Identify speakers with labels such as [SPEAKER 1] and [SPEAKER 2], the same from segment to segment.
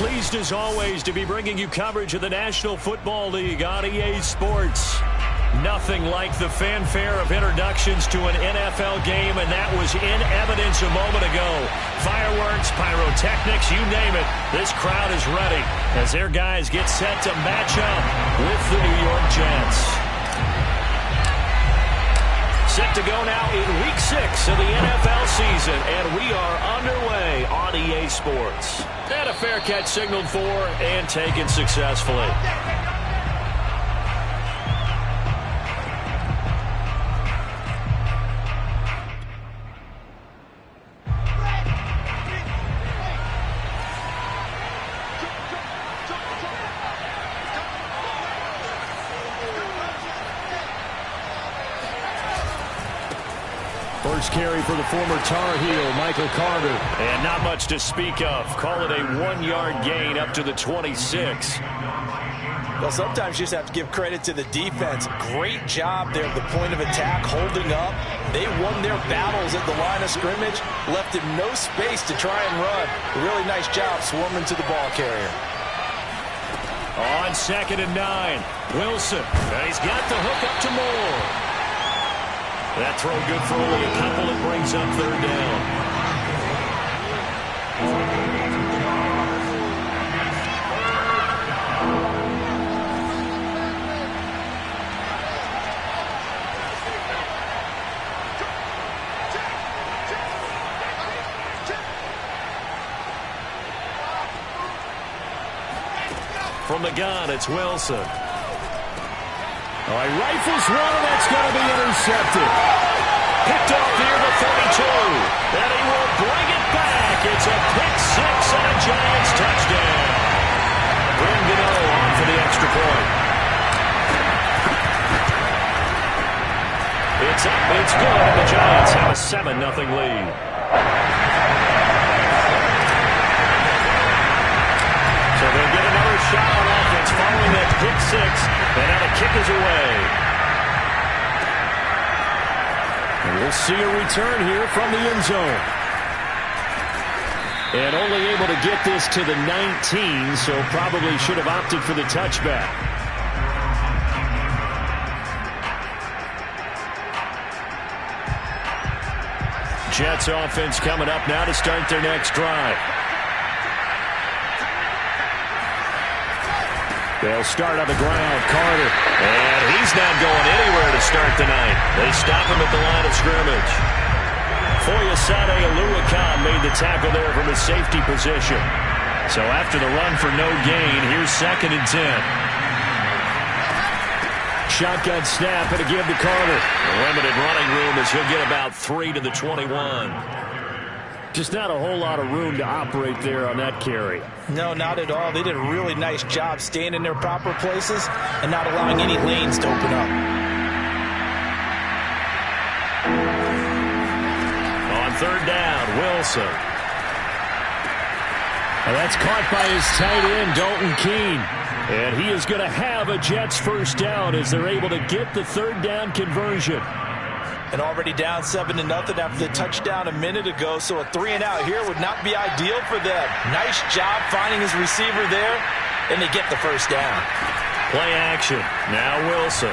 [SPEAKER 1] Pleased as always to be bringing you coverage of the National Football League on EA Sports. Nothing like the fanfare of introductions to an NFL game, and that was in evidence a moment ago. Fireworks, pyrotechnics, you name it. This crowd is ready as their guys get set to match up with the New York Jets. Set to go now in Week 6 of the NFL season, and we are underway on EA Sports. And a fair catch signaled for and taken successfully. First carry for the former Tar Heel, Michael Carter. And not much to speak of. Call it a 1-yard gain up to the 26.
[SPEAKER 2] Well, sometimes you just have to give credit to the defense. Great job there at the point of attack, holding up. They won their battles at the line of scrimmage, left him no space to try and run. A really nice job swarming to the ball carrier.
[SPEAKER 1] On 2nd and 9, Wilson. And he's got the hook up to Moore. That throw good for only a couple. It brings up 3rd down. From the gun, it's Wilson. All right, rifles one, and that's going to be intercepted. Picked off near the 32. And he will bring it back. It's a pick 6 and a Giants touchdown. Graham Gano on for the extra point. It's up, it's good, and the Giants have a 7-0 lead. So they'll get another shot on offense following that pick 6, and now the kick is away. And we'll see a return here from the end zone. And only able to get this to the 19, so probably should have opted for the touchback. Jets offense coming up now to start their next drive. They'll start on the ground. Carter. And he's not going anywhere to start the night. They stop him at the line of scrimmage. Foyesade Oluwakan made the tackle there from his safety position. So after the run for no gain, here's 2nd and 10. Shotgun snap and a give to Carter. A limited running room as he'll get about 3 to the 21. Just not a whole lot of room to operate there on that carry.
[SPEAKER 2] No, not at all. They did a really nice job staying in their proper places and not allowing any lanes to open up.
[SPEAKER 1] On 3rd down, Wilson. And that's caught by his tight end, Dalton Keene. And he is going to have a Jets first down as they're able to get the 3rd down conversion.
[SPEAKER 2] And already down 7-0 after the touchdown a minute ago, so a 3-and-out here would not be ideal for them. Nice job finding his receiver there, and they get the first down.
[SPEAKER 1] Play action. Now Wilson.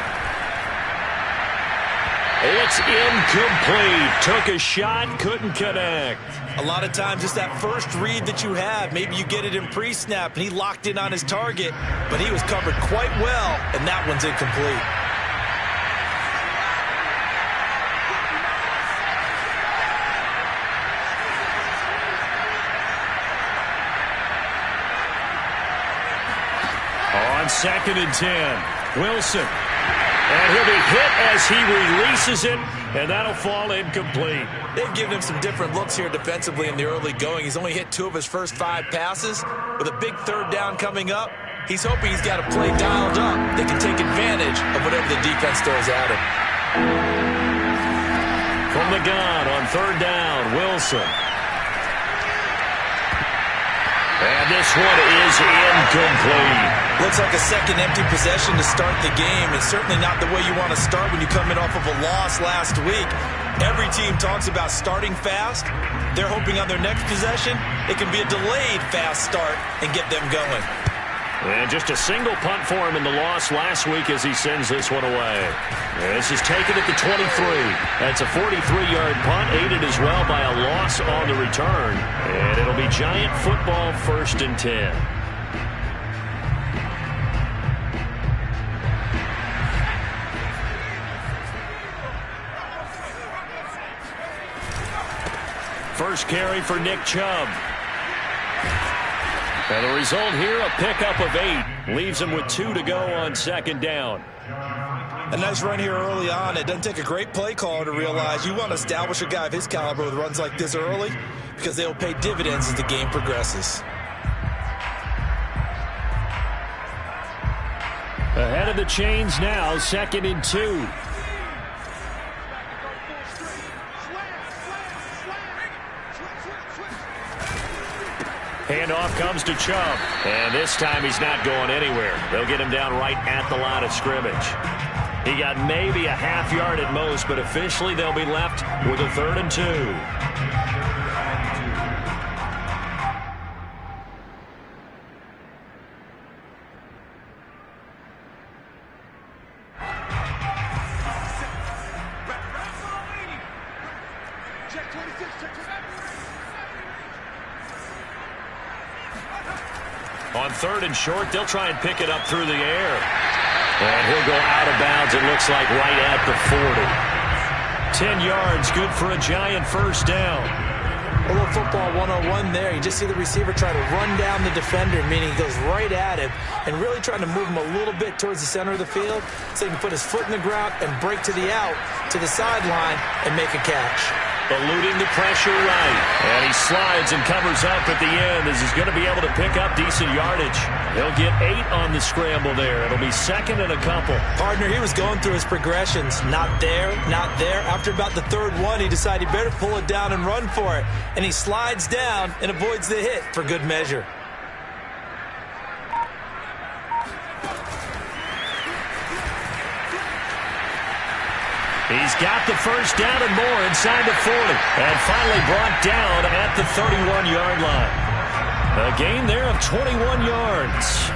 [SPEAKER 1] It's incomplete. Took a shot, couldn't connect.
[SPEAKER 2] A lot of times it's that first read that you have. Maybe you get it in pre-snap, and he locked in on his target, but he was covered quite well, and that one's incomplete.
[SPEAKER 1] On 2nd and 10, Wilson. And he'll be hit as he releases it, and that'll fall incomplete.
[SPEAKER 2] They've given him some different looks here defensively in the early going. He's only hit 2 of his first 5 passes. With a big 3rd down coming up, he's hoping he's got a play dialed up that can take advantage of whatever the defense throws at him.
[SPEAKER 1] From the gun on 3rd down, Wilson. And this one is incomplete.
[SPEAKER 2] Looks like a second empty possession to start the game. It's certainly not the way you want to start when you come in off of a loss last week. Every team talks about starting fast. They're hoping on their next possession, it can be a delayed fast start and get them going.
[SPEAKER 1] And just a single punt for him in the loss last week as he sends this one away. This is taken at the 23. That's a 43-yard punt, aided as well by a loss on the return. And it'll be Giant football, 1st and 10. First carry for Nick Chubb. And the result here, a pickup of 8. Leaves him with 2 to go on 2nd down.
[SPEAKER 2] A nice run here early on. It doesn't take a great play caller to realize you want to establish a guy of his caliber with runs like this early because they'll pay dividends as the game progresses.
[SPEAKER 1] Ahead of the chains now, 2nd and 2. Handoff comes to Chubb. And this time he's not going anywhere. They'll get him down right at the line of scrimmage. He got maybe a half yard at most, but officially they'll be left with a 3rd and 2. On 3rd and short, they'll try and pick it up through the air. And he'll go out of bounds, it looks like, right at the 40. 10 yards, good for a Giant 1st down.
[SPEAKER 2] A little football 101 there. You just see the receiver try to run down the defender, meaning he goes right at him and really trying to move him a little bit towards the center of the field so he can put his foot in the ground and break to the out, to the sideline, and make a catch.
[SPEAKER 1] Eluding the pressure right. And he slides and covers up at the end as he's going to be able to pick up decent yardage. He'll get 8 on the scramble there. It'll be 2nd and a couple.
[SPEAKER 2] Partner, he was going through his progressions. Not there, not there. After about the 3rd one, he decided he better pull it down and run for it. And he slides down and avoids the hit for good measure.
[SPEAKER 1] He's got the 1st down and more inside the 40. And finally brought down at the 31-yard line. A gain there of 21 yards.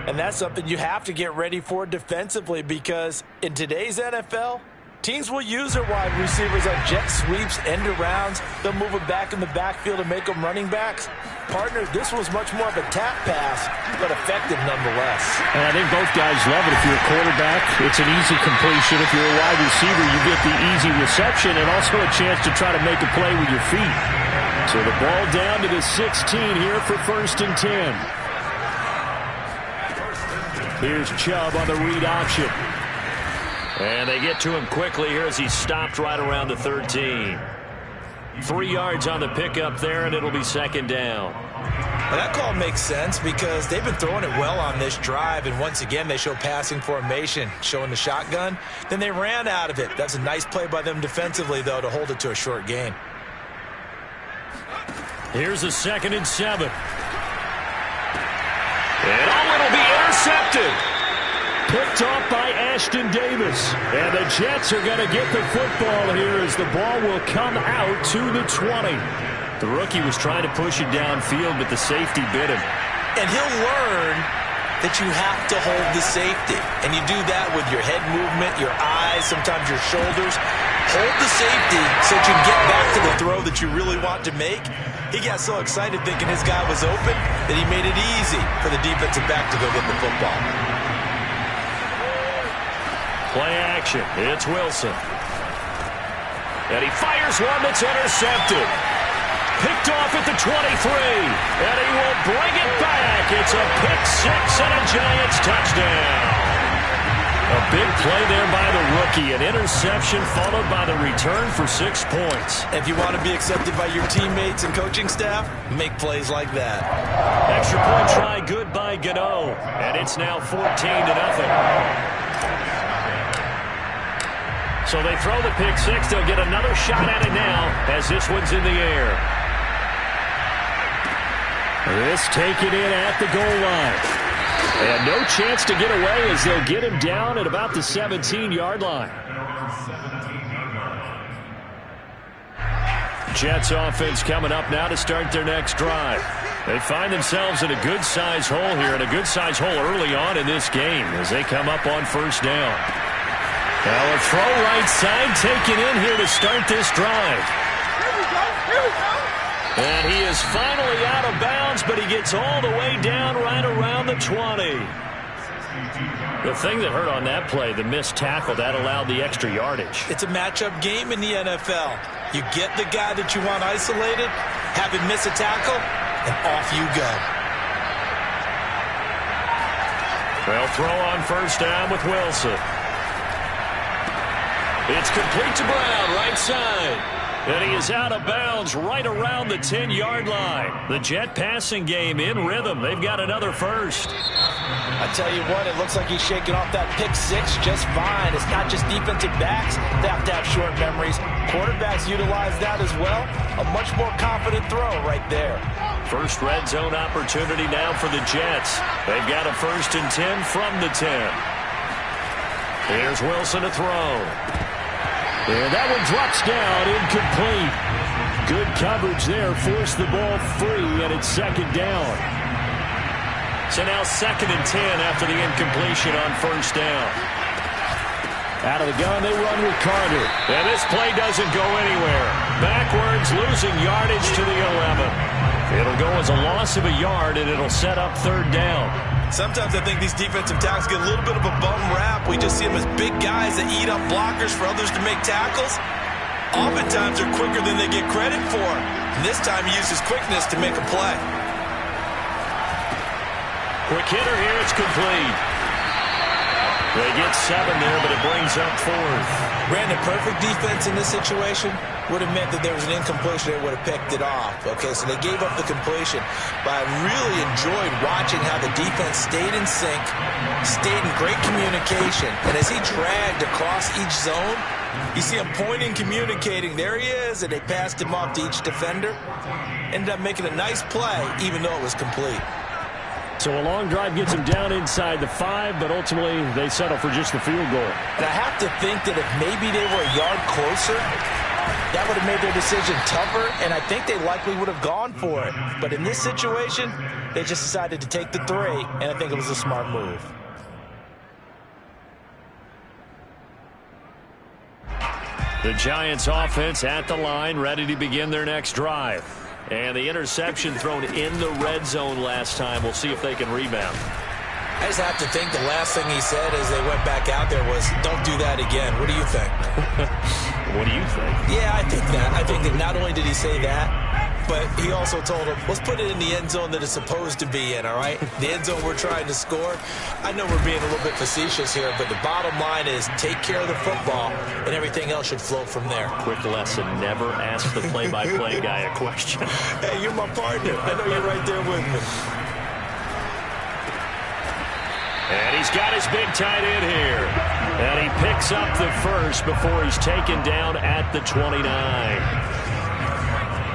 [SPEAKER 2] And that's something you have to get ready for defensively because in today's NFL, teams will use their wide receivers on jet sweeps, end arounds. They'll move them back in the backfield and make them running backs. Partner, this was much more of a tap pass, but effective nonetheless.
[SPEAKER 1] And I think both guys love it. If you're a quarterback, it's an easy completion. If you're a wide receiver, you get the easy reception and also a chance to try to make a play with your feet. So the ball down to the 16 here for 1st and 10. Here's Chubb on the read option. And they get to him quickly here as he's stopped right around the 13. 3 yards on the pickup there, and it'll be 2nd down.
[SPEAKER 2] Well, that call makes sense because they've been throwing it well on this drive, and once again they show passing formation, showing the shotgun. Then they ran out of it. That's a nice play by them defensively, though, to hold it to a short gain.
[SPEAKER 1] Here's a 2nd and 7. And it'll be intercepted. Picked off by Ashton Davis. And the Jets are going to get the football here as the ball will come out to the 20. The rookie was trying to push it downfield, but the safety bit him.
[SPEAKER 2] And he'll learn that you have to hold the safety. And you do that with your head movement, your eyes, sometimes your shoulders. Hold the safety so that you can get back to the throw that you really want to make. He got so excited thinking his guy was open that he made it easy for the defensive back to go get the football.
[SPEAKER 1] Play action. It's Wilson. And he fires one that's intercepted. Picked off at the 23. And he will bring it back. It's a pick 6 and a Giants touchdown. A big play there by the rookie. An interception followed by the return for 6 points.
[SPEAKER 2] If you want to be accepted by your teammates and coaching staff, make plays like that.
[SPEAKER 1] Extra point try good by Gano. And it's now 14-0. So they throw the pick 6. They'll get another shot at it now as this one's in the air. This taken in at the goal line. And no chance to get away as they'll get him down at about the 17-yard line. Jets offense coming up now to start their next drive. They find themselves in a good-sized hole here, and a good-sized hole early on in this game as they come up on first down. Now a throw right side taken in here to start this drive.
[SPEAKER 3] Here we go.
[SPEAKER 1] And he is finally out of bounds, but he gets all the way down right around the 20. The thing that hurt on that play, the missed tackle, that allowed the extra yardage.
[SPEAKER 2] It's a matchup game in the NFL. You get the guy that you want isolated, have him miss a tackle, and off you go.
[SPEAKER 1] They'll throw on first down with Wilson. It's complete to Brown, right side. And he is out of bounds right around the 10-yard line. The Jet passing game in rhythm. They've got another first.
[SPEAKER 2] I tell you what, it looks like he's shaking off that pick six just fine. It's not just defensive backs that have to have short memories. Quarterbacks utilize that as well. A much more confident throw right there.
[SPEAKER 1] First red zone opportunity now for the Jets. They've got a 1st and 10 from the 10. Here's Wilson to throw. And that one drops down, incomplete. Good coverage there, forced the ball free, and it's 2nd down. So now 2nd and 10 after the incompletion on first down. Out of the gun, they run with Carter. And this play doesn't go anywhere. Backwards, losing yardage to the 11. It'll go as a loss of a yard, and it'll set up 3rd down.
[SPEAKER 2] Sometimes I think these defensive tackles get a little bit of a bum rap. We just see them as big guys that eat up blockers for others to make tackles. Oftentimes they're quicker than they get credit for. And this time he uses quickness to make a play.
[SPEAKER 1] Quick hitter here, it's complete. They get 7 there, but it brings up 4th.
[SPEAKER 2] Brandon, perfect defense in this situation would have meant that there was an incompletion. They would have picked it off. Okay, so they gave up the completion. But I really enjoyed watching how the defense stayed in sync, stayed in great communication. And as he dragged across each zone, you see him pointing, communicating. There he is, and they passed him off to each defender. Ended up making a nice play, even though it was complete.
[SPEAKER 1] So a long drive gets them down inside the 5, but ultimately they settle for just the field goal.
[SPEAKER 2] And I have to think that if maybe they were a yard closer, that would have made their decision tougher, and I think they likely would have gone for it. But in this situation, they just decided to take the 3, and I think it was a smart move.
[SPEAKER 1] The Giants offense at the line, ready to begin their next drive. And the interception thrown in the red zone last time. We'll see if they can rebound.
[SPEAKER 2] I just have to think the last thing he said as they went back out there was, don't do that again. What do you think?
[SPEAKER 1] What do you think?
[SPEAKER 2] Yeah, I think that. I think that not only did he say that, but he also told him, let's put it in the end zone that it's supposed to be in, all right? The end zone we're trying to score. I know we're being a little bit facetious here, but the bottom line is take care of the football, and everything else should flow from there.
[SPEAKER 1] Quick lesson, never ask the play-by-play guy a question.
[SPEAKER 2] Hey, you're my partner. I know you're right there with me.
[SPEAKER 1] And he's got his big tight end here. And he picks up the first before he's taken down at the 29.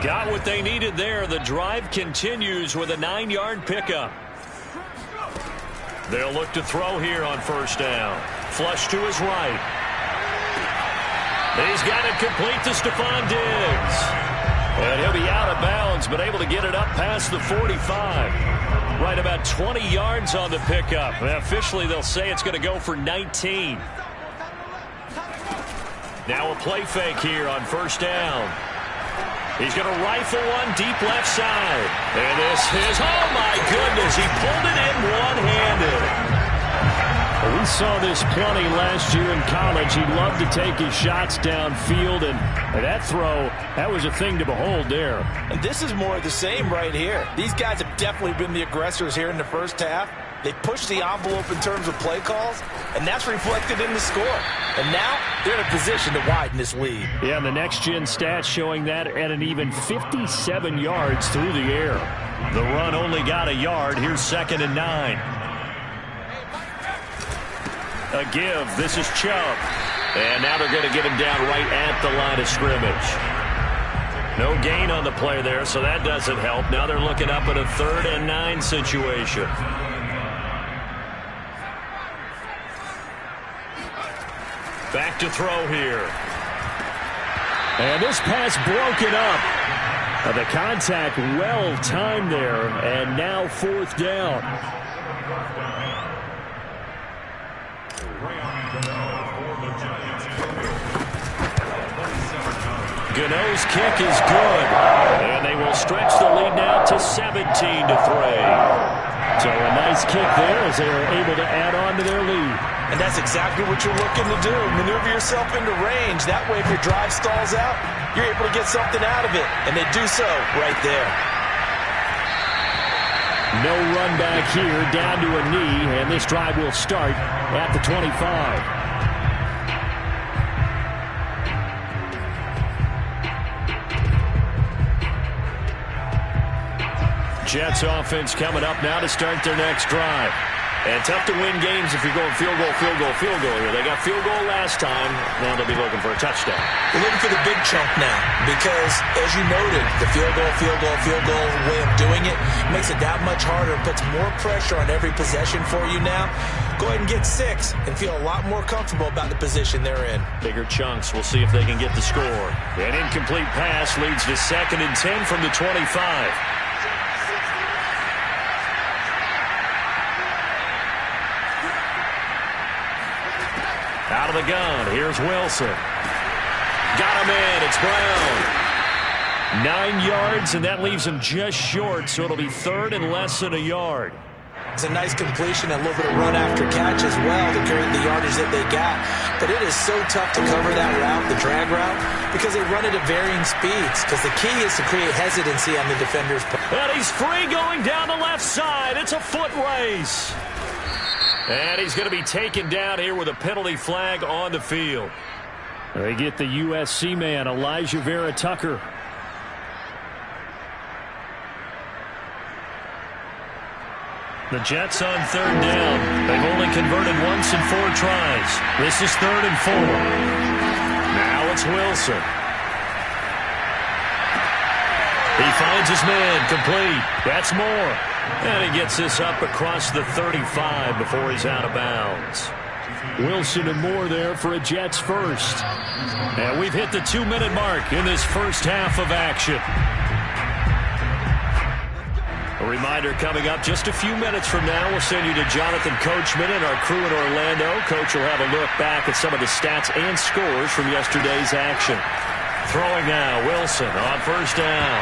[SPEAKER 1] Got what they needed there. The drive continues with a 9-yard pickup. They'll look to throw here on first down. Flush to his right. He's got it complete to Stephon Diggs. And he'll be out of bounds, but able to get it up past the 45. Right about 20 yards on the pickup. And officially, they'll say it's going to go for 19. Now a play fake here on first down. He's going to rifle one deep left side. And this is, oh my goodness, he pulled it in one-handed. We saw this plenty last year in college. He loved to take his shots downfield, and that throw, that was a thing to behold there.
[SPEAKER 2] And this is more of the same right here. These guys have definitely been the aggressors here in the first half. They pushed the envelope in terms of play calls, and that's reflected in the score. And now they're in a position to widen this lead.
[SPEAKER 1] Yeah, and the next-gen stats showing that at an even 57 yards through the air. The run only got a yard. Here's 2nd and 9. A give. This is Chubb. And now they're going to get him down right at the line of scrimmage. No gain on the play there, so that doesn't help. Now they're looking up at a 3rd and 9 situation. Back to throw here. And this pass broken up. The contact well timed there, and now fourth down. Gano's kick is good, and they will stretch the lead now to 17-3. So a nice kick there as they are able to add on to their lead.
[SPEAKER 2] And that's exactly what you're looking to do. Maneuver yourself into range. That way, if your drive stalls out, you're able to get something out of it. And they do so right there.
[SPEAKER 1] No run back here, down to a knee, and this drive will start at the 25. Jets offense coming up now to start their next drive. And tough to win games if you're going field goal here. They got field goal last time. Now they'll be looking for a touchdown.
[SPEAKER 2] They're looking for the big chunk now because, as you noted, the field goal way of doing it makes it that much harder and puts more pressure on every possession for you now. Go ahead and get 6 and feel a lot more comfortable about the position they're in.
[SPEAKER 1] Bigger chunks. We'll see if they can get the score. An incomplete pass leads to 2nd and 10 from the 25. Out of the gun, here's Wilson. Got him in, it's Brown. 9 yards, and that leaves him just short, so it'll be 3rd and less than a yard.
[SPEAKER 2] It's a nice completion and a little bit of run after catch as well to carry the yardage that they got. But it is so tough to cover that route, the drag route, because they run it at varying speeds. Because the key is to create hesitancy on the defender's part.
[SPEAKER 1] And he's free going down the left side. It's a foot race. And he's going to be taken down here with a penalty flag on the field. They get the USC man, Elijah Vera Tucker. The Jets on 3rd down. They've only converted once in 4 tries. This is 3rd and 4. Now it's Wilson. He finds his man, complete. That's Moore. And he gets this up across the 35 before he's out of bounds. Wilson and Moore there for a Jets first. And we've hit the 2-minute mark in this first half of action. A reminder coming up just a few minutes from now. We'll send you to Jonathan Coachman and our crew in Orlando. Coach will have a look back at some of the stats and scores from yesterday's action. Throwing now, Wilson on 1st down.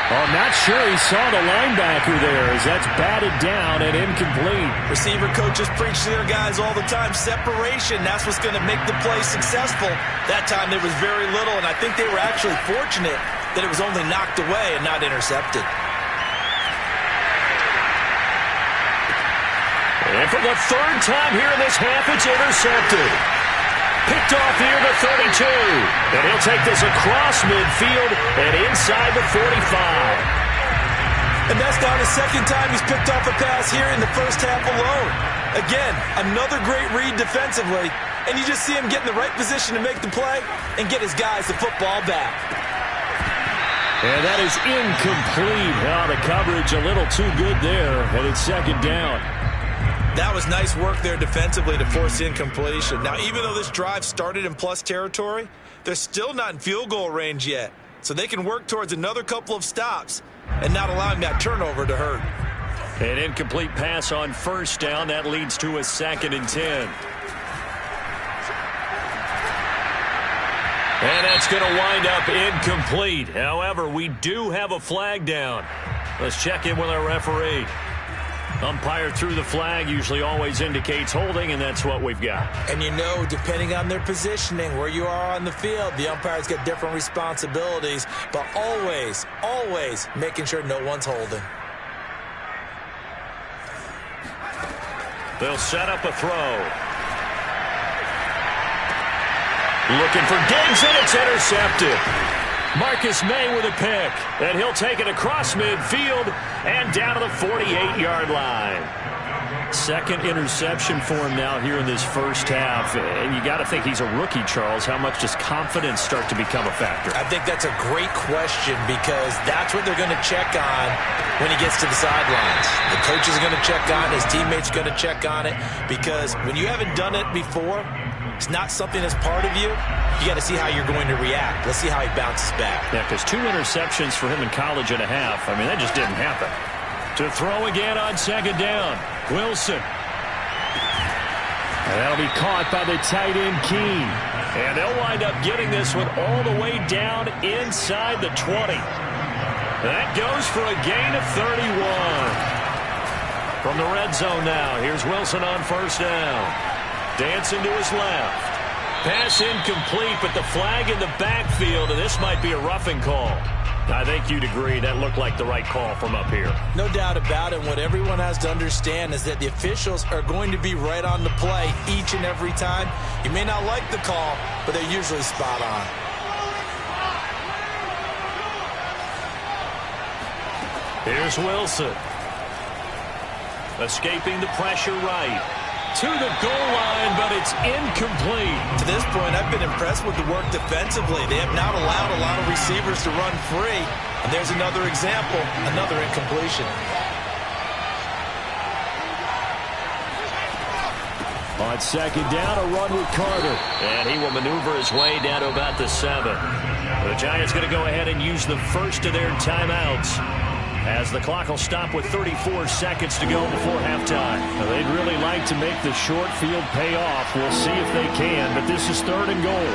[SPEAKER 1] I'm not sure he saw the linebacker there as that's batted down and incomplete.
[SPEAKER 2] Receiver coaches preach to their guys all the time. Separation, that's what's going to make the play successful. That time there was very little, and I think they were actually fortunate that it was only knocked away and not intercepted.
[SPEAKER 1] And for the 3rd time here in this half, it's intercepted. Picked off near the 32. And he'll take this across midfield and inside the 45.
[SPEAKER 2] And that's now the 2nd time he's picked off a pass here in the first half alone. Again, another great read defensively. And you just see him get in the right position to make the play and get his guys the football back.
[SPEAKER 1] And that is incomplete. Oh, the coverage a little too good there. And it's 2nd down.
[SPEAKER 2] That was nice work there defensively to force incompletion. Now, even though this drive started in plus territory, they're still not in field goal range yet. So they can work towards another couple of stops and not allowing that turnover to hurt.
[SPEAKER 1] An incomplete pass on 1st down. That leads to a 2nd and 10. And that's going to wind up incomplete. However, we do have a flag down. Let's check in with our referee. Umpire threw the flag, usually always indicates holding, and that's what we've got.
[SPEAKER 2] And you know, depending on their positioning, where you are on the field, the umpires get different responsibilities, but always, always making sure no one's holding.
[SPEAKER 1] They'll set up a throw. Looking for Diggs, and it's intercepted. Marcus May with a pick, and he'll take it across midfield and down to the 48-yard line. 2nd interception for him now here in this first half. And you got to think he's a rookie, Charles. How much does confidence start to become a factor?
[SPEAKER 2] I think that's a great question because that's what they're going to check on when he gets to the sidelines. The coach is going to check on it. His teammates are going to check on it because when you haven't done it before, it's not something that's part of you, you got to see how you're going to react. Let's see how he bounces back.
[SPEAKER 1] Yeah, because 2 interceptions for him in college and a half. I mean, that just didn't happen. To throw again on second down. Wilson. And that'll be caught by the tight end, Keene. And they'll wind up getting this one all the way down inside the 20. That goes for a gain of 31. From the red zone now, here's Wilson on first down. Dancing to his left. Pass incomplete, but the flag in the backfield, and this might be a roughing call. I think you'd agree that looked like the right call from up here.
[SPEAKER 2] No doubt about it. What everyone has to understand is that the officials are going to be right on the play each and every time. You may not like the call, but they're usually spot on.
[SPEAKER 1] Here's Wilson. Escaping the pressure right. To the goal line, but it's incomplete.
[SPEAKER 2] To this point, I've been impressed with the work defensively. They have not allowed a lot of receivers to run free. And there's another example, another incompletion.
[SPEAKER 1] On second down, a run with Carter. And he will maneuver his way down to about the 7. The Giants going to go ahead and use the first of their timeouts, as the clock will stop with 34 seconds to go before halftime. Now, they'd really like to make the short field pay off. We'll see if they can, but this is 3rd and goal.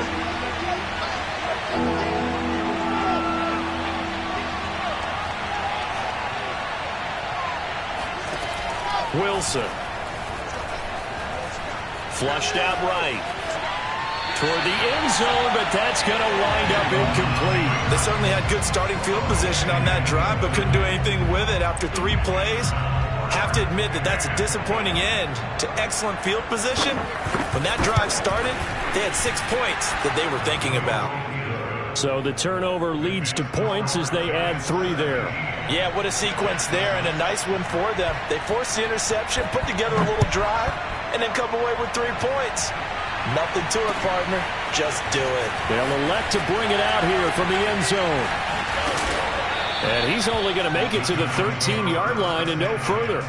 [SPEAKER 1] Wilson. Flushed out right. Toward the end zone, but that's going to wind up incomplete.
[SPEAKER 2] They certainly had good starting field position on that drive, but couldn't do anything with it after 3 plays. Have to admit that that's a disappointing end to excellent field position. When that drive started, they had 6 points that they were thinking about.
[SPEAKER 1] So the turnover leads to points as they add 3 there.
[SPEAKER 2] Yeah, what a sequence there, and a nice win for them. They forced the interception, put together a little drive, and then come away with 3 points. Nothing to it, partner. Just do it.
[SPEAKER 1] They'll elect to bring it out here from the end zone. And he's only going to make it to the 13-yard line and no further.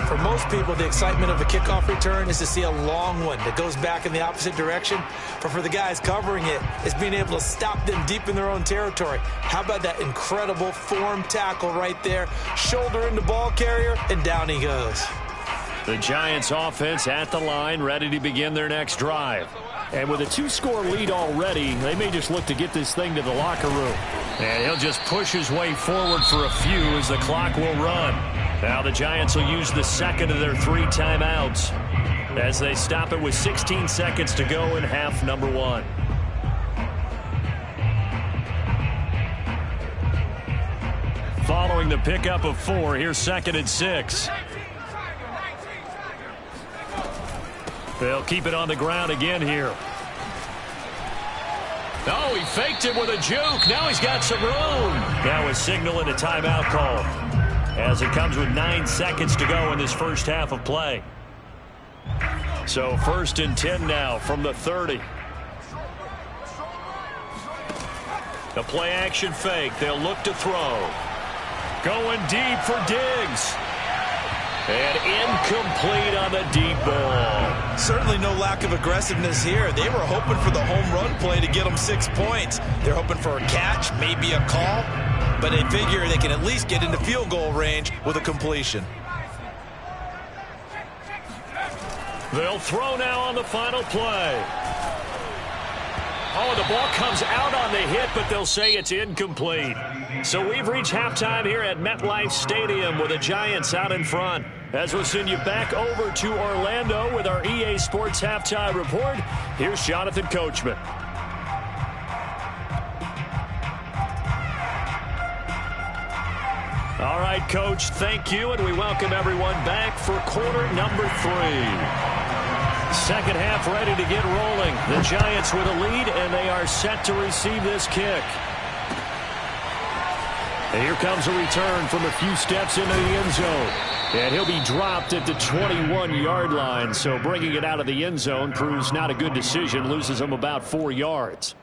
[SPEAKER 2] For most people, the excitement of a kickoff return is to see a long one that goes back in the opposite direction. But for the guys covering it, it's being able to stop them deep in their own territory. How about that incredible form tackle right there? Shoulder into ball carrier, and down he goes.
[SPEAKER 1] The Giants offense at the line, ready to begin their next drive. And with a 2-score lead already, they may just look to get this thing to the locker room. And he'll just push his way forward for a few as the clock will run. Now the Giants will use the second of their 3 timeouts as they stop it with 16 seconds to go in half number 1. Following the pickup of 4, here's 2nd and 6. They'll keep it on the ground again here. Oh, he faked it with a juke. Now he's got some room. Now a signal and a timeout call, as it comes with 9 seconds to go in this first half of play. So 1st and 10 now from the 30. The play action fake. They'll look to throw. Going deep for Diggs. And incomplete on the deep ball.
[SPEAKER 2] Certainly no lack of aggressiveness here. They were hoping for the home run play to get them 6 points. They're hoping for a catch, maybe a call, but they figure they can at least get into field goal range with a completion.
[SPEAKER 1] They'll throw now on the final play. Oh, the ball comes out on the hit, but they'll say it's incomplete. So we've reached halftime here at MetLife Stadium with the Giants out in front. As we'll send you back over to Orlando with our EA Sports Halftime Report, here's Jonathan Coachman. All right, Coach, thank you, and we welcome everyone back for quarter number 3. Second half ready to get rolling. The Giants with a lead, and they are set to receive this kick. And here comes a return from a few steps into the end zone. And he'll be dropped at the 21-yard line, so bringing it out of the end zone proves not a good decision, loses him about 4 yards.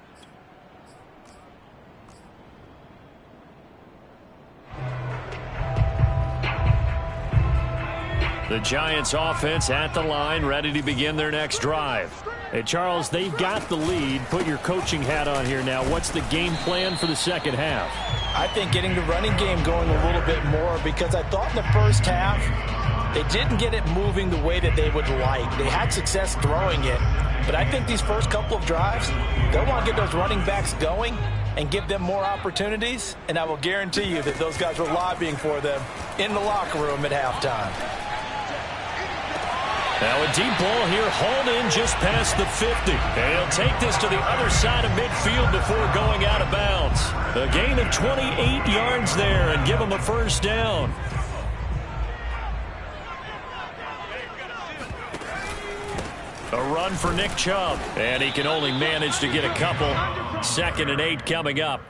[SPEAKER 1] The Giants offense at the line, ready to begin their next drive. Hey, Charles, they've got the lead. Put your coaching hat on here now. What's the game plan for the second half?
[SPEAKER 2] I think getting the running game going a little bit more, because I thought in the first half they didn't get it moving the way that they would like. They had success throwing it, but I think these first couple of drives, they'll want to get those running backs going and give them more opportunities, and I will guarantee you that those guys were lobbying for them in the locker room at halftime.
[SPEAKER 1] Now a deep ball here, hauled in just past the 50. And he'll take this to the other side of midfield before going out of bounds. A gain of 28 yards there and give him a first down. A run for Nick Chubb. And he can only manage to get a couple. 2nd and 8 coming up.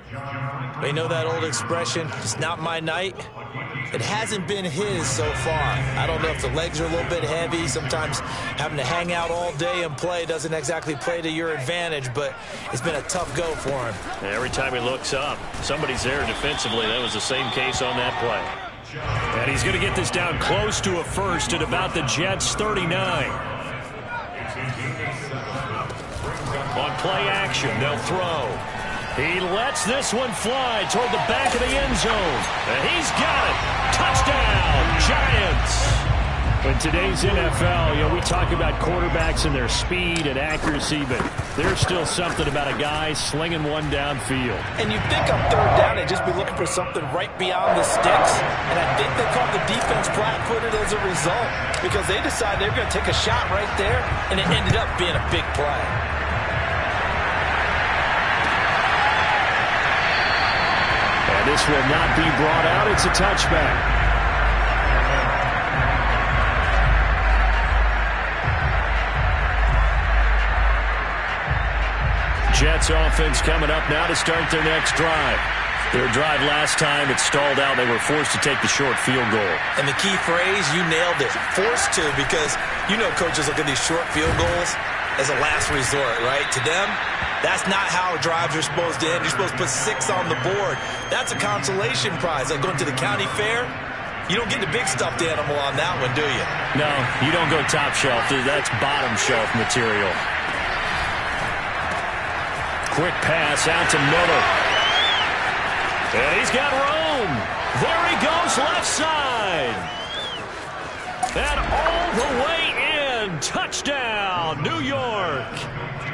[SPEAKER 2] We know that old expression, it's not my night. It hasn't been his so far. I don't know if the legs are a little bit heavy. Sometimes having to hang out all day and play doesn't exactly play to your advantage, but it's been a tough go for him.
[SPEAKER 1] Every time he looks up, somebody's there defensively. That was the same case on that play. And he's going to get this down close to a first at about the Jets' 39. On play action, they'll throw. He lets this one fly toward the back of the end zone. And he's got it. Touchdown, Giants. In today's NFL, we talk about quarterbacks and their speed and accuracy, but there's still something about a guy slinging one downfield.
[SPEAKER 2] And you think on third down, they'd just be looking for something right beyond the sticks. And I think they caught the defense flat-footed as a result, because they decided they were going to take a shot right there, and it ended up being a big play.
[SPEAKER 1] This will not be brought out. It's a touchback. Jets offense coming up now to start their next drive. Their drive last time, it stalled out. They were forced to take the short field goal.
[SPEAKER 2] And the key phrase, you nailed it, forced to, because coaches look at these short field goals as a last resort, right? To them, that's not how drives are supposed to end. You're supposed to put 6 on the board. That's a consolation prize. Like going to the county fair, you don't get the big stuffed animal on that one, do you?
[SPEAKER 1] No, you don't go top shelf. That's bottom shelf material. Quick pass out to Miller. And he's got room. There he goes, left side. And all the way in. Touchdown, New York.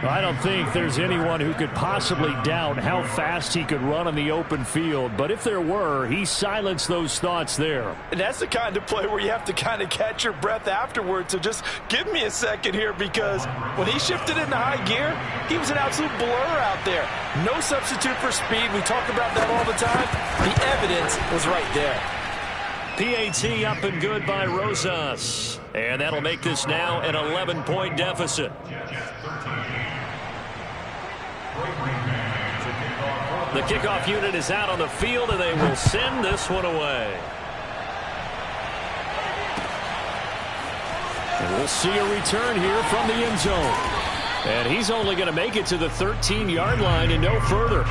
[SPEAKER 1] I don't think there's anyone who could possibly doubt how fast he could run on the open field. But if there were, he silenced those thoughts there.
[SPEAKER 2] And that's the kind of play where you have to kind of catch your breath afterwards. So just give me a second here, because when he shifted into high gear, he was an absolute blur out there. No substitute for speed. We talk about that all the time. The evidence was right there.
[SPEAKER 1] PAT up and good by Rosas. And that'll make this now an 11-point deficit. The kickoff unit is out on the field, and they will send this one away. And we'll see a return here from the end zone. And he's only going to make it to the 13-yard line and no further.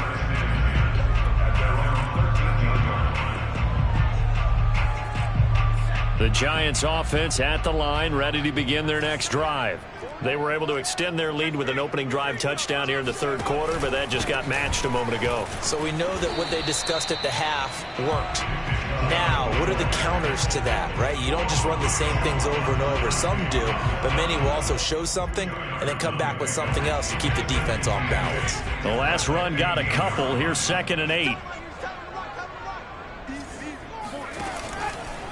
[SPEAKER 1] The Giants offense at the line, ready to begin their next drive. They were able to extend their lead with an opening drive touchdown here in the third quarter, but that just got matched a moment ago.
[SPEAKER 2] So we know that what they discussed at the half worked. Now, what are the counters to that, right? You don't just run the same things over and over. Some do, but many will also show something and then come back with something else to keep the defense off balance.
[SPEAKER 1] The last run got a couple. Here's 2nd and 8.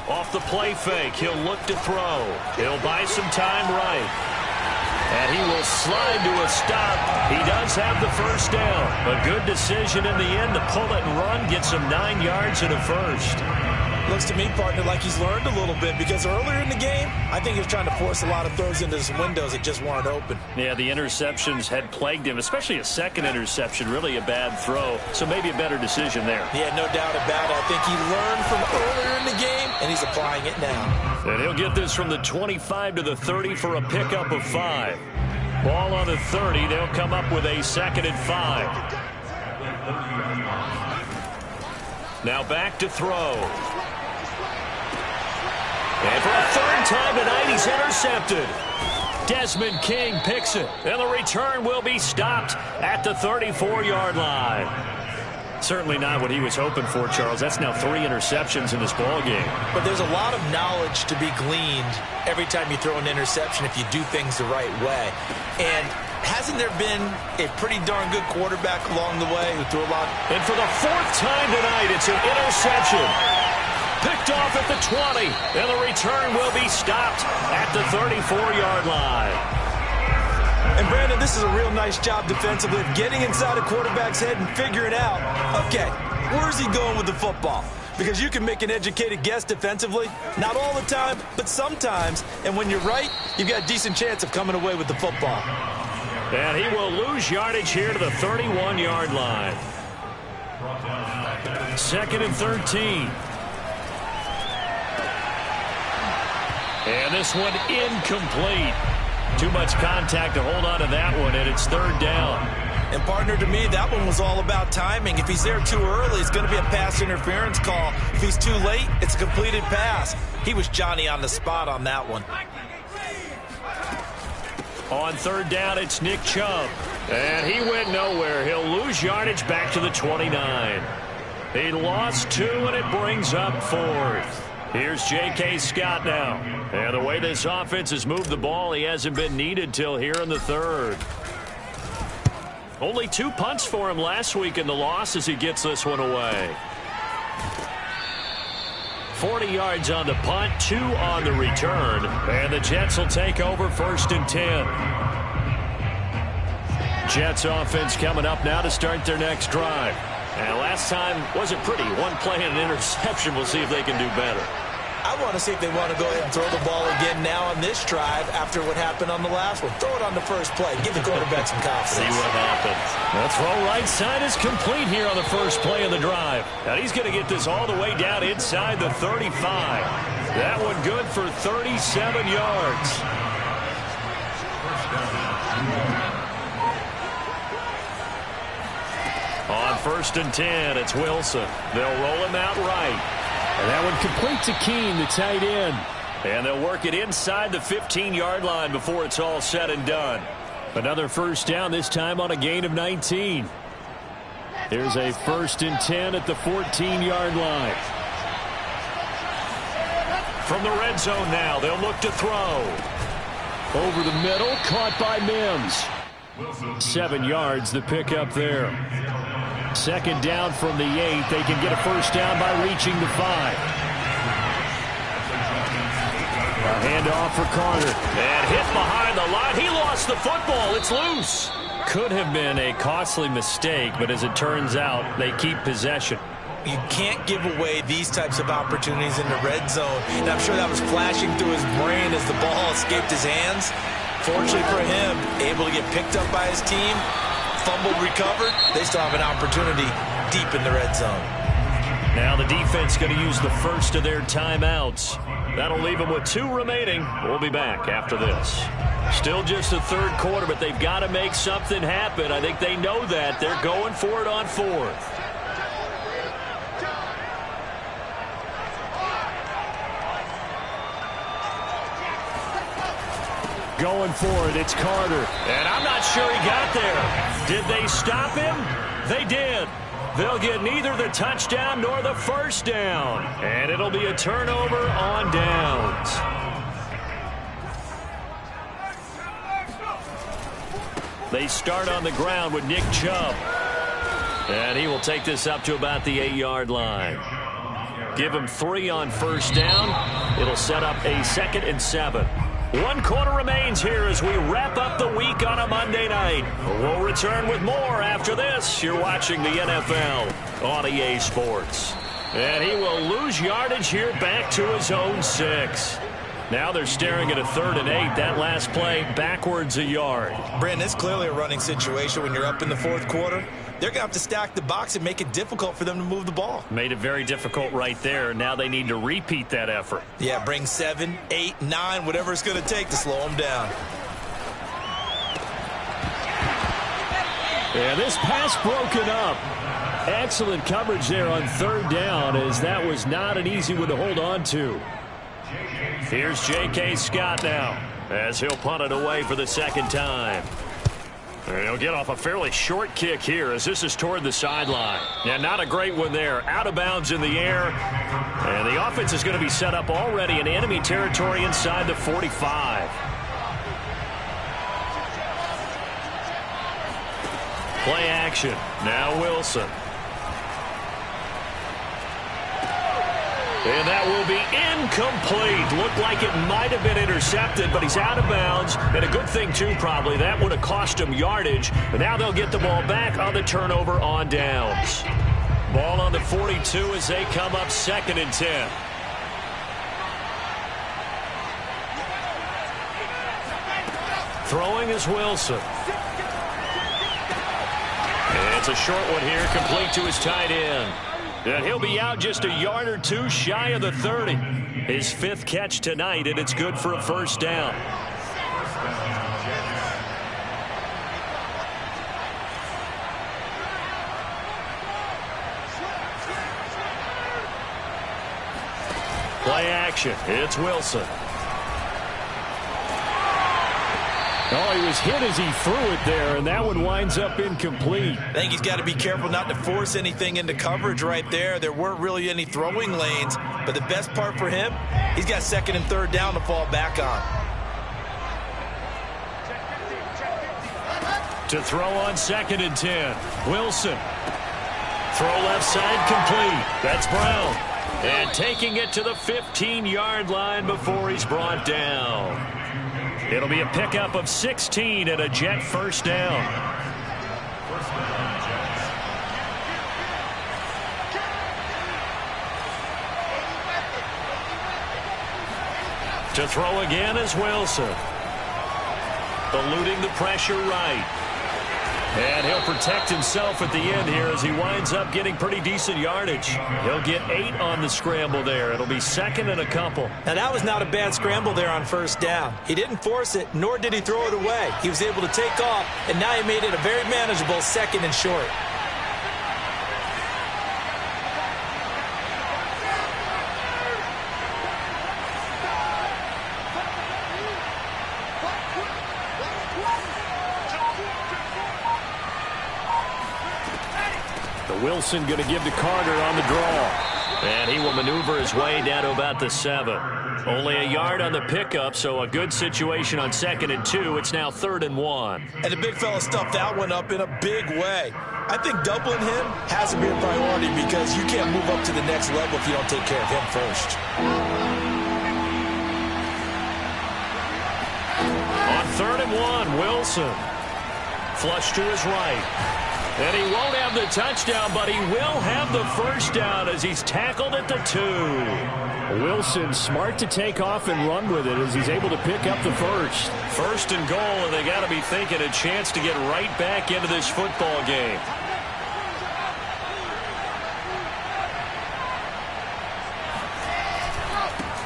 [SPEAKER 1] Off the play fake, he'll look to throw. He'll buy some time right. And he will slide to a stop. He does have the first down. A good decision in the end to pull it and run, get some 9 yards and a first.
[SPEAKER 2] Looks to me, partner, like he's learned a little bit, because earlier in the game, I think he was trying to force a lot of throws into his windows that just weren't open.
[SPEAKER 1] Yeah, the interceptions had plagued him, especially a second interception, really a bad throw. So maybe a better decision there.
[SPEAKER 2] Yeah, no doubt about it. I think he learned from earlier in the game, and he's applying it now.
[SPEAKER 1] And he'll get this from the 25 to the 30 for a pickup of 5. Ball on the 30. They'll come up with a 2nd and 5. Now back to throw. And for a third time tonight, he's intercepted. Desmond King picks it, and the return will be stopped at the 34-yard line. Certainly not what he was hoping for, Charles. That's now 3 interceptions in this ball game.
[SPEAKER 2] But there's a lot of knowledge to be gleaned every time you throw an interception if you do things the right way. And hasn't there been a pretty darn good quarterback along the way who threw a lot?
[SPEAKER 1] And for the 4th time tonight, it's an interception. Picked off at the 20, and the return will be stopped at the 34-yard line.
[SPEAKER 2] And, Brandon, this is a real nice job defensively of getting inside a quarterback's head and figuring out, okay, where's he going with the football? Because you can make an educated guess defensively. Not all the time, but sometimes. And when you're right, you've got a decent chance of coming away with the football.
[SPEAKER 1] And he will lose yardage here to the 31-yard line. 2nd and 13. And this one incomplete. Too much contact to hold on to that one, and it's 3rd down.
[SPEAKER 2] And, partner, to me, that one was all about timing. If he's there too early, it's going to be a pass interference call. If he's too late, it's a completed pass. He was Johnny on the spot on that one.
[SPEAKER 1] On 3rd down, it's Nick Chubb. And he went nowhere. He'll lose yardage back to the 29. He lost 2, and it brings up 4th. Here's J.K. Scott now. And the way this offense has moved the ball, he hasn't been needed till here in the 3rd. Only 2 punts for him last week in the loss as he gets this one away. 40 yards on the punt, 2 on the return. And the Jets will take over 1st and 10. Jets offense coming up now to start their next drive. And last time wasn't pretty. 1 play and an interception. We'll see if they can do better.
[SPEAKER 2] I want to see if they want to go ahead and throw the ball again now on this drive after what happened on the last one. Throw it on the first play. Give the quarterback some confidence.
[SPEAKER 1] See what happens. The throw right side is complete here on the first play of the drive. And he's going to get this all the way down inside the 35. That one good for 37 yards. On 1st and 10, it's Wilson. They'll roll him out right. And that one complete to Keene, the tight end. And they'll work it inside the 15-yard line before it's all said and done. Another 1st down, this time on a gain of 19. Here's a 1st and 10 at the 14-yard line. From the red zone now, they'll look to throw. Over the middle, caught by Mims. 7 yards, the pickup there. 2nd down from the 8. They can get a 1st down by reaching the 5. A handoff for Carter. And hit behind the line. He lost the football. It's loose. Could have been a costly mistake, but as it turns out, they keep possession.
[SPEAKER 2] You can't give away these types of opportunities in the red zone. And I'm sure that was flashing through his brain as the ball escaped his hands. Fortunately for him, able to get picked up by his team. Fumbled, recovered. They still have an opportunity deep in the red zone.
[SPEAKER 1] Now the defense going to use the first of their timeouts. That'll leave them with 2 remaining. We'll be back after this. Still just the 3rd quarter, but they've got to make something happen. I think they know that. They're going for it on 4th. Going for it, it's Carter. And I'm not sure he got there. Did they stop him? They did. They'll get neither the touchdown nor the 1st down. And it'll be a turnover on downs. They start on the ground with Nick Chubb. And he will take this up to about the 8-yard line. Give him 3 on 1st down. It'll set up a 2nd and 7. 1 quarter remains here as we wrap up the week on a Monday night. We'll return with more after this. You're watching the NFL on EA Sports. And he will lose yardage here back to his own 6. Now they're staring at a 3rd and 8. That last play backwards a yard.
[SPEAKER 2] Brandon, it's clearly a running situation when you're up in the 4th quarter. They're going to have to stack the box and make it difficult for them to move the ball.
[SPEAKER 1] Made it very difficult right there. Now they need to repeat that effort.
[SPEAKER 2] Yeah, bring 7, 8, 9, whatever it's going to take to slow them down.
[SPEAKER 1] And this pass broken up. Excellent coverage there on 3rd down, as that was not an easy one to hold on to. Here's J.K. Scott now. as he'll punt it away for the second time. And he'll get off a fairly short kick here as this is toward the sideline. Yeah, not a great one there. Out of bounds in the air. And the offense is going to be set up already in enemy territory inside the 45. Play action. Now Wilson. And that will be incomplete. Looked like it might have been intercepted, but he's out of bounds. And a good thing, too, probably. That would have cost him yardage. But now they'll get the ball back on the turnover on downs. Ball on the 42 as they come up 2nd and 10. Throwing is Wilson. And it's a short one here, complete to his tight end. And he'll be out just a yard or two shy of the 30. His 5th catch tonight, and it's good for a first down. Play action. It's Wilson. Oh, he was hit as he threw it there, and that one winds up incomplete.
[SPEAKER 2] I think he's got to be careful not to force anything into coverage right there. There weren't really any throwing lanes, but the best part for him, he's got 2nd and 3rd down to fall back on.
[SPEAKER 1] To throw on 2nd and 10. Wilson. Throw left side complete. That's Brown. And taking it to the 15-yard line before he's brought down. It'll be a pickup of 16 and a Jet first down. To throw again is Wilson. Eluding the pressure right. And he'll protect himself at the end here as he winds up getting pretty decent yardage. He'll get 8 on the scramble there. It'll be 2nd and a couple.
[SPEAKER 2] Now, that was not a bad scramble there on first down. He didn't force it, nor did he throw it away. He was able to take off, and now he made it a very manageable 2nd and short.
[SPEAKER 1] Wilson going to give to Carter on the draw. And he will maneuver his way down to about the 7. Only a yard on the pickup, so a good situation on 2nd and 2. It's now 3rd and 1.
[SPEAKER 2] And the big fella stuffed that one up in a big way. I think doubling him has to be a priority because you can't move up to the next level if you don't take care of him first.
[SPEAKER 1] On 3rd and 1, Wilson. Flush to his right. And he won't have the touchdown, but he will have the first down as he's tackled at the 2. Wilson smart to take off and run with it as he's able to pick up the first. 1st and goal, and they got to be thinking a chance to get right back into this football game.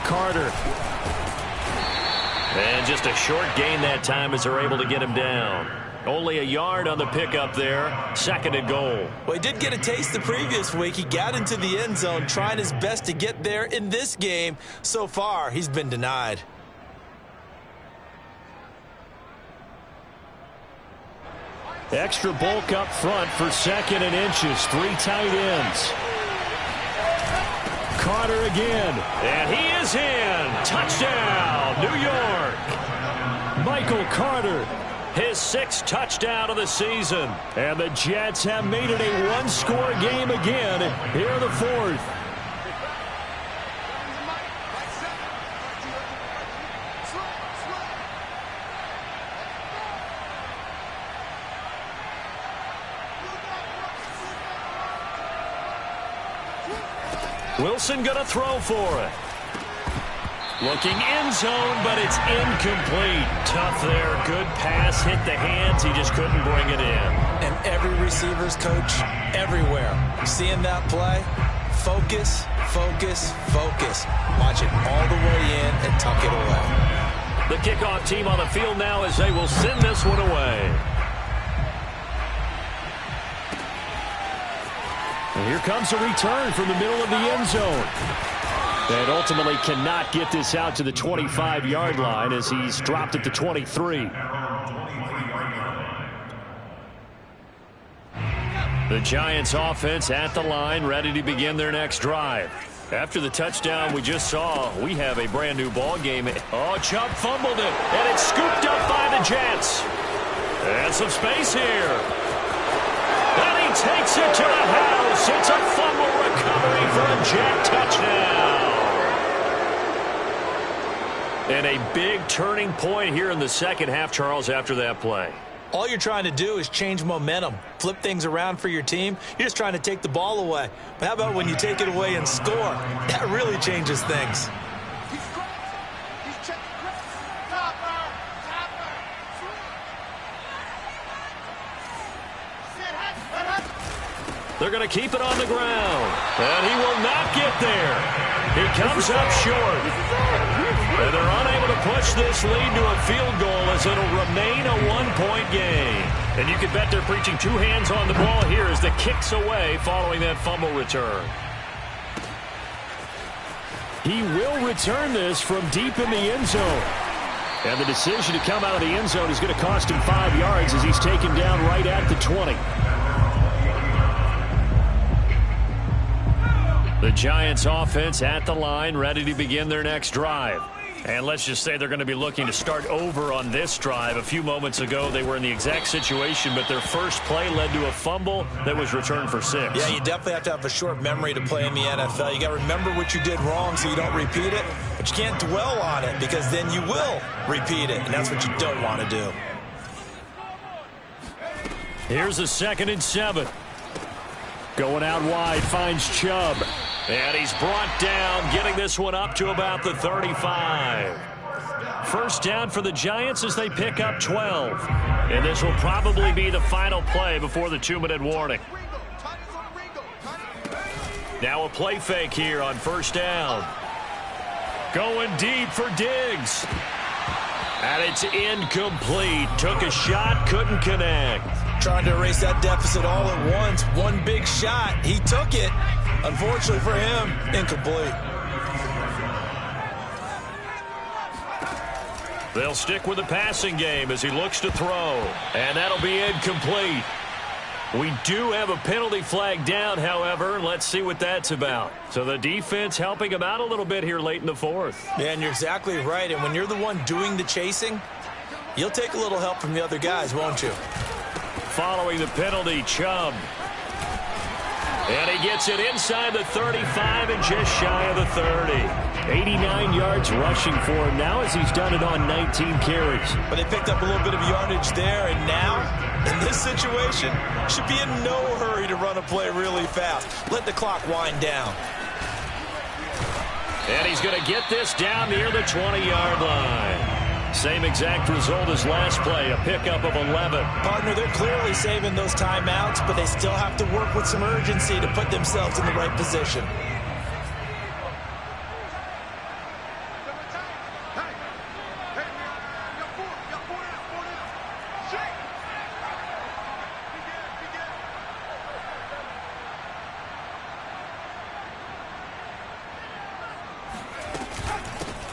[SPEAKER 1] Carter. And just a short gain that time as they're able to get him down. Only a yard on the pickup there. 2nd and goal.
[SPEAKER 2] Well, he did get a taste the previous week. He got into the end zone, trying his best to get there in this game. So far, he's been denied.
[SPEAKER 1] Extra bulk up front for 2nd and inches. 3 tight ends. Carter again. And he is in. Touchdown, New York. Michael Carter. His 6th touchdown of the season. And the Jets have made it a one-score game again here in the 4th. Wilson gonna throw for it. Looking end zone, but it's incomplete. Tough there. Good pass. Hit the hands. He just couldn't bring it in.
[SPEAKER 2] And every receiver's coach everywhere. Seeing that play, focus, focus, focus. Watch it all the way in and tuck it away.
[SPEAKER 1] The kickoff team on the field now as they will send this one away. And here comes a return from the middle of the end zone. And ultimately cannot get this out to the 25-yard line as he's dropped it to 23. The Giants offense at the line, ready to begin their next drive. After the touchdown we just saw, we have a brand new ball game. Oh, Chubb fumbled it, and it's scooped up by the Jets. And some space here. And he takes it to the house. It's a fumble recovery for a Jet touchdown. And a big turning point here in the second half, Charles, after that play.
[SPEAKER 2] All you're trying to do is change momentum, flip things around for your team. You're just trying to take the ball away. But how about when you take it away and score? That really changes things.
[SPEAKER 1] They're going to keep it on the ground. And he will not get there. He comes up short. And they're unable to push this lead to a field goal as it'll remain a one-point game. And you can bet they're preaching two hands on the ball here as the kick's away following that fumble return. He will return this from deep in the end zone. And the decision to come out of the end zone is going to cost him 5 yards as he's taken down right at the 20. The Giants offense at the line, ready to begin their next drive. And let's just say they're going to be looking to start over on this drive. A few moments ago, they were in the exact situation, but their first play led to a fumble that was returned for 6.
[SPEAKER 2] Yeah, you definitely have to have a short memory to play in the NFL. You got to remember what you did wrong so you don't repeat it, but you can't dwell on it because then you will repeat it, and that's what you don't want to do.
[SPEAKER 1] Here's a 2nd and 7. Going out wide, finds Chubb. And he's brought down, getting this one up to about the 35. First down for the Giants as they pick up 12. And this will probably be the final play before the 2-minute warning. Now a play fake here on first down. Going deep for Diggs. And it's incomplete. Took a shot, couldn't connect.
[SPEAKER 2] Trying to erase that deficit all at once. One big shot. He took it. Unfortunately for him, incomplete.
[SPEAKER 1] They'll stick with the passing game as he looks to throw. And that'll be incomplete. We do have a penalty flag down, however. Let's see what that's about. So the defense helping him out a little bit here late in the 4th.
[SPEAKER 2] Yeah, and you're exactly right. And when you're the one doing the chasing, you'll take a little help from the other guys, won't you?
[SPEAKER 1] Following the penalty, Chubb. And he gets it inside the 35 and just shy of the 30. 89 yards rushing for him now as he's done it on 19 carries.
[SPEAKER 2] But they picked up a little bit of yardage there, and now, in this situation, should be in no hurry to run a play really fast. Let the clock wind down.
[SPEAKER 1] And he's going to get this down near the 20-yard line. Same exact result as last play, a pickup of 11.
[SPEAKER 2] Partner, they're clearly saving those timeouts, but they still have to work with some urgency to put themselves in the right position.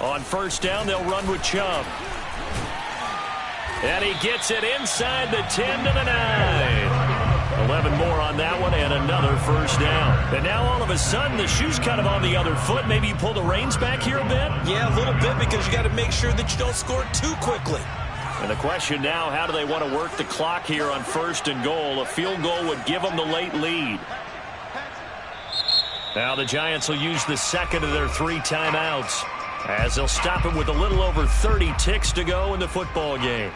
[SPEAKER 1] On first down, they'll run with Chubb. And he gets it inside the 10 to the 9. 11 more on that one and another first down. And now all of a sudden the shoe's kind of on the other foot. Maybe you pull the reins back here a bit?
[SPEAKER 2] Yeah, a little bit because you got to make sure that you don't score too quickly.
[SPEAKER 1] And the question now, how do they want to work the clock here on first and goal? A field goal would give them the late lead. Now the Giants will use the second of their 3 timeouts as they'll stop it with a little over 30 ticks to go in the football game.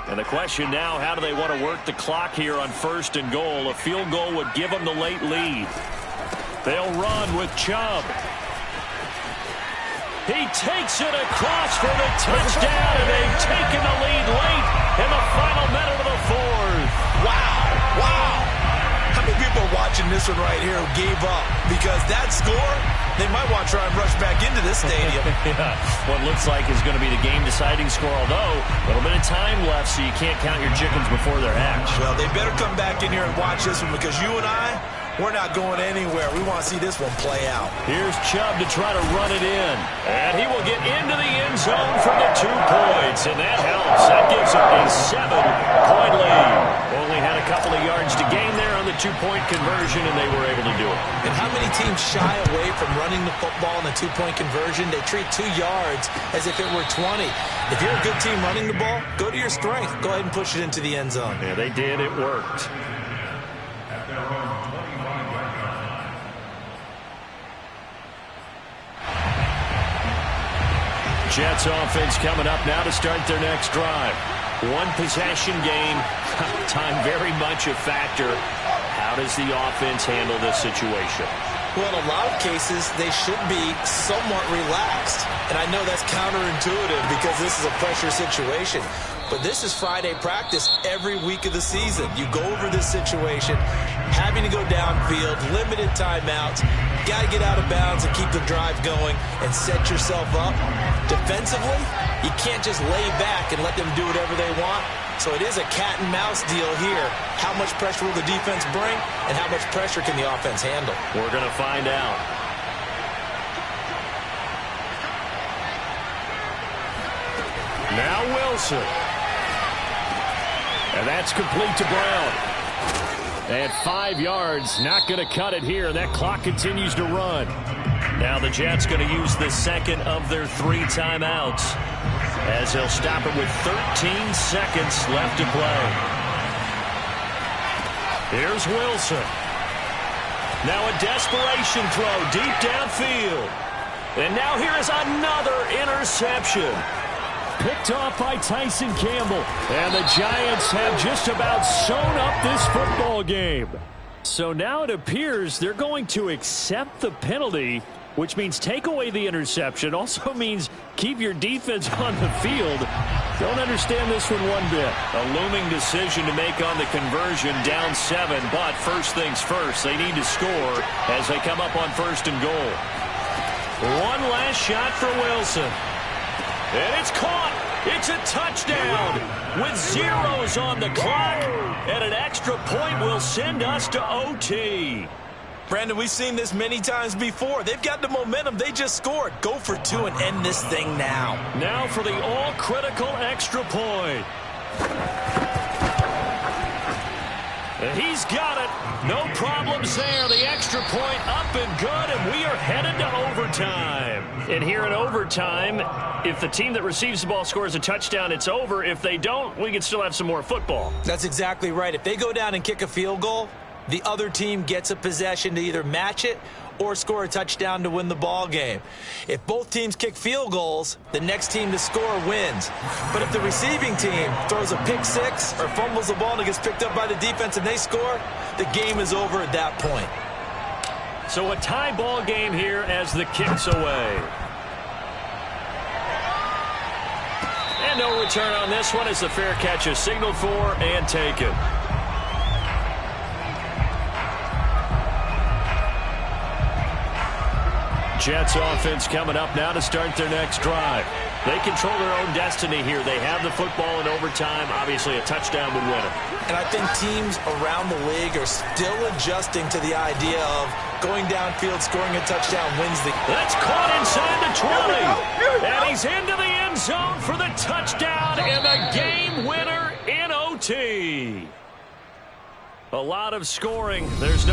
[SPEAKER 1] And the question now, how do they want to work the clock here on first and goal? A field goal would give them the late lead. They'll run with Chubb. He takes it across for the touchdown, and they've taken the lead late in the final minute of the 4th.
[SPEAKER 2] Wow. Wow. How many people are watching this one right here who gave up? Because that score, they might want to try and rush back into this stadium.
[SPEAKER 1] Yeah, what looks like is going to be the game-deciding score, although a little bit of time left, so you can't count your chickens before they're hatched.
[SPEAKER 2] Well, they better come back in here and watch this one, because you and I, we're not going anywhere. We want to see this one play out.
[SPEAKER 1] Here's Chubb to try to run it in. And he will get into the end zone for the 2 points. And that helps. That gives him a 7-point lead. Only had a couple of yards to gain there on the 2-point conversion, and they were able to do it.
[SPEAKER 2] And how many teams shy away from running the football in the 2-point conversion? They treat 2 yards as if it were 20. If you're a good team running the ball, go to your strength. Go ahead and push it into the end zone.
[SPEAKER 1] Yeah, they did. It worked. Jets offense coming up now to start their next drive. 1 possession game. Time very much a factor. How does the offense handle this situation?
[SPEAKER 2] Well, in a lot of cases, they should be somewhat relaxed. And I know that's counterintuitive because this is a pressure situation. But this is Friday practice every week of the season. You go over this situation, having to go downfield, limited timeouts, got to get out of bounds and keep the drive going and set yourself up. Defensively, you can't just lay back and let them do whatever they want. So it is a cat and mouse deal here. How much pressure will the defense bring and how much pressure can the offense handle?
[SPEAKER 1] We're going to find out. Now Wilson. And that's complete to Brown. And 5 yards, not going to cut it here. That clock continues to run. Now the Jets going to use the second of their 3 timeouts, as they'll stop it with 13 seconds left to play. Here's Wilson. Now a desperation throw deep downfield. And now here is another interception. Picked off by Tyson Campbell. And the Giants have just about sewn up this football game. So now it appears they're going to accept the penalty, which means take away the interception. Also means keep your defense on the field. Don't understand this one bit. A looming decision to make on the conversion, down 7. But first things first, they need to score as they come up on 1st and goal. One last shot for Wilson. And it's caught. It's a touchdown with zeros on the clock. And an extra point will send us to OT.
[SPEAKER 2] Brandon, we've seen this many times before. They've got the momentum. They just scored. Go for 2 and end this thing now.
[SPEAKER 1] Now for the all-critical extra point. And he's got it. No problems there. The extra point up and good, and we are headed to overtime. And here in overtime, if the team that receives the ball scores a touchdown, it's over. If they don't, we can still have some more football.
[SPEAKER 2] That's exactly right. If they go down and kick a field goal, the other team gets a possession to either match it or score a touchdown to win the ball game. If both teams kick field goals, the next team to score wins. But if the receiving team throws a pick 6 or fumbles the ball and it gets picked up by the defense and they score, the game is over at that point.
[SPEAKER 1] So a tie ball game here as the kick's away. And no return on this one as the fair catch is signaled for and taken. Jets offense coming up now to start their next drive. They control their own destiny here. They have the football in overtime. Obviously, a touchdown would win it.
[SPEAKER 2] And I think teams around the league are still adjusting to the idea of going downfield, scoring a touchdown wins the game.
[SPEAKER 1] That's caught inside the 20. And he's into the end zone for the touchdown and the game winner in OT. A lot of scoring. There's no